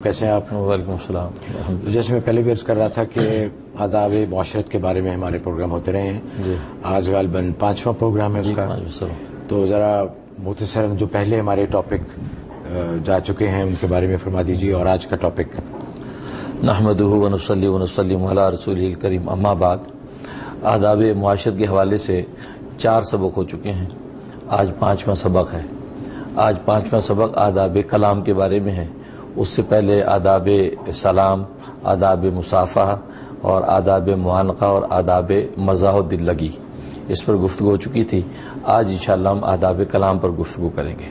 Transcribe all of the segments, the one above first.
کیسے ہیں آپ؟ وعلیکم السلام۔ جیسے میں پہلے بھی عرض کر رہا تھا کہ آداب معاشرت کے بارے میں ہمارے پروگرام ہوتے رہے ہیں جی، آج غالباً 5واں پروگرام ہے اس کا۔ تو ذرا مختصراً جو پہلے ہمارے ٹاپک جا چکے ہیں ان کے بارے میں فرما دیجیے، اور آج کا ٹاپک۔ نحمدہ ونصلی ونسلم علی رسولہ الکریم، اما بعد۔ آداب معاشرت کے حوالے سے 4 سبق ہو چکے ہیں، آج 5واں سبق ہے۔ آج 5واں سبق آداب کلام کے بارے میں ہے۔ اس سے پہلے آداب سلام، آداب مصافحہ اور آداب معانقہ اور آداب مزاح و دل لگی، اس پر گفتگو ہو چکی تھی۔ آج انشاءاللہ ہم آداب کلام پر گفتگو کریں گے۔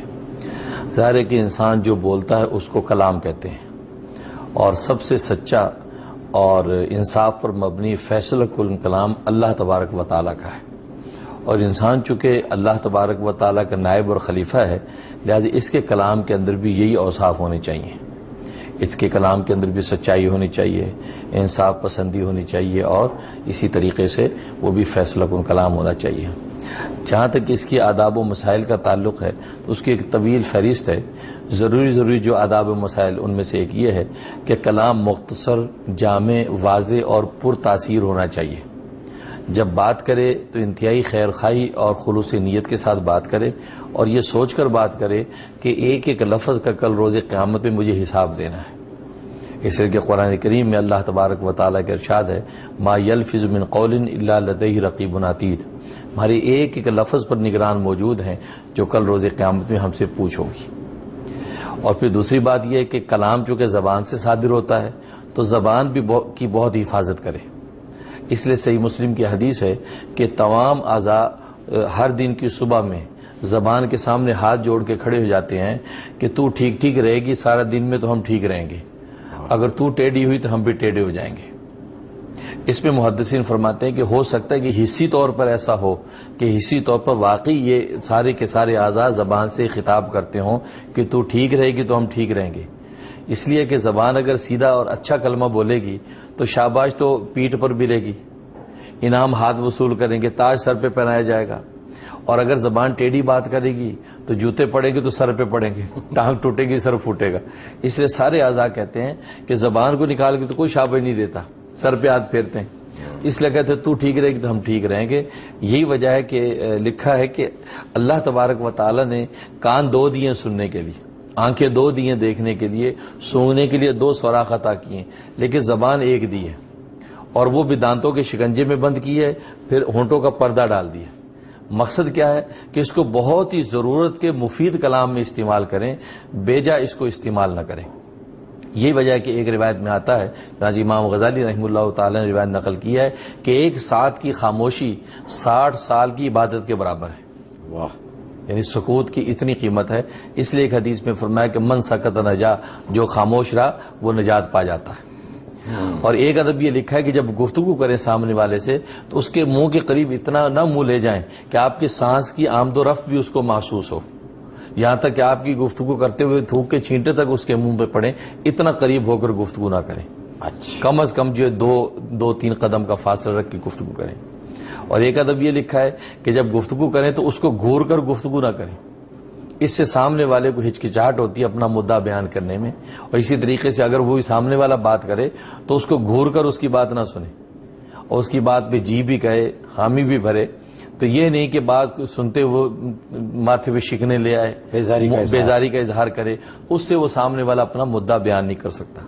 ظاہر ہے کہ انسان جو بولتا ہے اس کو کلام کہتے ہیں، اور سب سے سچا اور انصاف پر مبنی فیصلہ کن کلام اللہ تبارک و تعالیٰ کا ہے، اور انسان چونکہ اللہ تبارک و تعالیٰ کا نائب اور خلیفہ ہے، لہذا اس کے کلام کے اندر بھی یہی اوصاف ہونے چاہیے۔ اس کے کلام کے اندر بھی سچائی ہونی چاہیے، انصاف پسندی ہونی چاہیے، اور اسی طریقے سے وہ بھی فیصلہ کن کلام ہونا چاہیے۔ جہاں تک اس کی آداب و مسائل کا تعلق ہے تو اس کی ایک طویل فہرست ہے۔ ضروری جو آداب و مسائل، ان میں سے ایک یہ ہے کہ کلام مختصر، جامع، واضح اور پر تاثیر ہونا چاہیے۔ جب بات کرے تو انتہائی خیر خواہی اور خلوص نیت کے ساتھ بات کرے، اور یہ سوچ کر بات کرے کہ ایک ایک لفظ کا کل روز قیامت میں مجھے حساب دینا ہے۔ اس لیے کہ قرآن کریم میں اللہ تبارک و تعالیٰ کا ارشاد ہے، ما یلفظ من قول الا لدیہ رقیب عتید، ہماری ایک ایک لفظ پر نگران موجود ہیں جو کل روز قیامت میں ہم سے پوچھ ہوگی۔ اور پھر دوسری بات یہ ہے کہ کلام چونکہ زبان سے صادر ہوتا ہے تو زبان بھی کی بہت حفاظت کرے۔ اس لیے صحیح مسلم کی حدیث ہے کہ تمام اعضاء ہر دن کی صبح میں زبان کے سامنے ہاتھ جوڑ کے کھڑے ہو جاتے ہیں کہ تو ٹھیک ٹھیک رہے گی سارا دن میں تو ہم ٹھیک رہیں گے، اگر تو ٹیڑھی ہوئی تو ہم بھی ٹیڑھے ہو جائیں گے۔ اس میں محدثین فرماتے ہیں کہ ہو سکتا ہے کہ حصی طور پر ایسا ہو کہ حصی طور پر واقعی یہ سارے کے سارے اعضاء زبان سے خطاب کرتے ہوں کہ تو ٹھیک رہے گی تو ہم ٹھیک رہیں گے۔ اس لیے کہ زبان اگر سیدھا اور اچھا کلمہ بولے گی تو شاباش تو پیٹھ پر ملے گی، انعام ہاتھ وصول کریں گے، تاج سر پہ پہنایا جائے گا۔ اور اگر زبان ٹیڑھی بات کرے گی تو جوتے پڑیں گے تو سر پہ پڑیں گے، ٹانگ ٹوٹے گی سر پھوٹے گا۔ اس لیے سارے اعضاء کہتے ہیں کہ زبان کو نکال کے تو کوئی شاباش نہیں دیتا، سر پہ ہاتھ پھیرتے ہیں۔ اس لیے کہتے ہیں تو ٹھیک رہے گی تو ہم ٹھیک رہیں گے۔ یہی وجہ ہے کہ لکھا ہے کہ اللہ تبارک و تعالیٰ نے کان 2 دیے سننے کے لیے، آنکھیں 2 دیے دیکھنے کے لیے، سونگنے کے لیے 2 سوراخ عطا کیے، لیکن زبان 1 دی ہے، اور وہ بھی دانتوں کے شکنجے میں بند کی ہے، پھر ہونٹوں کا پردہ ڈال دیا۔ مقصد کیا ہے کہ اس کو بہت ہی ضرورت کے مفید کلام میں استعمال کریں، بیجا اس کو استعمال نہ کریں۔ یہی وجہ ہے کہ ایک روایت میں آتا ہے، چنانچہ امام غزالی رحمہ اللہ تعالی نے روایت نقل کی ہے کہ 1 ساعت کی خاموشی 60 سال کی عبادت کے برابر ہے۔ واہ! یعنی سکوت کی اتنی قیمت ہے۔ اس لیے ایک حدیث میں فرمایا کہ من سکت نجا، جو خاموش رہا وہ نجات پا جاتا ہے۔ اور ایک ادب یہ لکھا ہے کہ جب گفتگو کریں سامنے والے سے تو اس کے منہ کے قریب اتنا نہ منہ لے جائیں کہ آپ کی سانس کی آمد و رفت بھی اس کو محسوس ہو، یہاں تک کہ آپ کی گفتگو کرتے ہوئے تھوک کے چھینٹے تک اس کے منہ پہ پڑیں، اتنا قریب ہو کر گفتگو نہ کریں۔ کم از کم جو 2-3 قدم کا فاصلہ رکھ کے گفتگو کریں۔ اور ایک ادب یہ لکھا ہے کہ جب گفتگو کریں تو اس کو گھور کر گفتگو نہ کریں، اس سے سامنے والے کو ہچکچاہٹ ہوتی ہے اپنا مدعا بیان کرنے میں، اور اسی طریقے سے اگر وہی سامنے والا بات کرے تو اس کو گھور کر اس کی بات نہ سنیں، اور اس کی بات پہ جی بھی کہے، حامی بھی بھرے، تو یہ نہیں کہ بات سنتے وہ ماتھے پہ شکنے لے آئے، بیزاری کا اظہار کرے، اس سے وہ سامنے والا اپنا مدعا بیان نہیں کر سکتا۔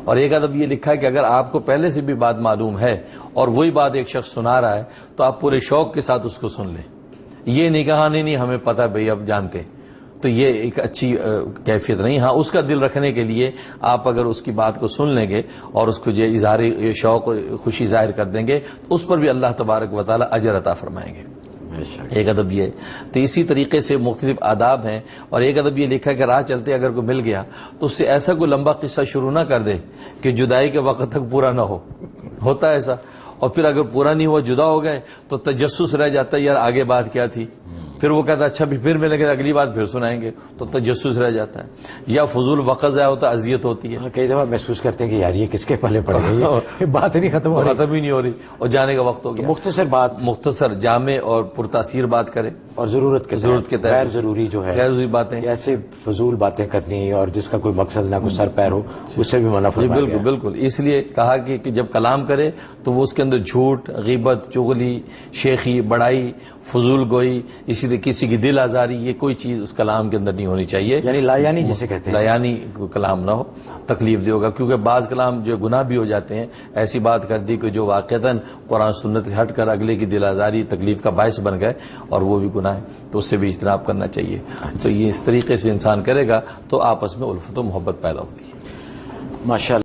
اور ایک ادب یہ لکھا ہے کہ اگر آپ کو پہلے سے بھی بات معلوم ہے اور وہی بات ایک شخص سنا رہا ہے تو آپ پورے شوق کے ساتھ اس کو سن لیں، یہ نہیں کہا نہیں ہمیں پتہ بھئی اب جانتے، تو یہ ایک اچھی کیفیت نہیں۔ ہاں، اس کا دل رکھنے کے لیے آپ اگر اس کی بات کو سن لیں گے اور اس کو جو اظہار شوق خوشی ظاہر کر دیں گے تو اس پر بھی اللہ تبارک و تعالی اجر عطا فرمائیں گے۔ ایک ادب یہ، تو اسی طریقے سے مختلف آداب ہیں۔ اور ایک ادب یہ لکھا ہے کہ راہ چلتے اگر کوئی مل گیا تو اس سے ایسا کوئی لمبا قصہ شروع نہ کر دے کہ جدائی کے وقت تک پورا نہ ہو، ہوتا ہے ایسا، اور پھر اگر پورا نہیں ہوا جدا ہو گئے تو تجسس رہ جاتا ہے، یار آگے بات کیا تھی، پھر وہ کہتا ہے اچھا پھر ملیں گے اگلی بات پھر سنائیں گے، تو تجسس رہ جاتا ہے، یا فضول وقت ضائع ہوتا ہے، اذیت ہوتی ہے، کئی دفعہ محسوس کرتے ہیں کہ یار یہ کس کے پلے پڑ گئی، بات نہیں ختم ہو رہی، ختم ہی نہیں ہو رہی اور جانے کا وقت ہو گیا۔ مختصر بات، مختصر، جامع اور پرتاثیر بات کرے، اور ضرورت کے تحت غیر ضروری جو ہے، غیر ضروری باتیں، ایسے فضول باتیں کرنی اور جس کا کوئی مقصد نہ کوئی سر پیر ہو، اس سے بھی منع فرمایا گیا۔ بالکل بالکل، اس لیے کہا کہ جب کلام کرے تو وہ اس کے اندر جھوٹ، غیبت، چغلی، شیخی، بڑائی، فضول گوئی، اسی طرح کسی کی دل آزاری، یہ کوئی چیز اس کلام کے اندر نہیں ہونی چاہیے، یعنی لایانی جسے کہتے ہیں، لایانی کلام نہ ہو، تکلیف دہ ہوگا، کیونکہ بعض کلام جو گناہ بھی ہو جاتے ہیں، ایسی بات کر دی کہ جو واقعتاً قرآن سنت سے ہٹ کر اگلے کی دل آزاری، تکلیف کا باعث بن گئے، اور وہ بھی گناہ ہے، تو اس سے بھی اجتناب کرنا چاہیے۔ تو یہ اس طریقے سے انسان کرے گا تو آپس میں الفت و محبت پیدا ہوتی ہے۔ ماشاءاللہ۔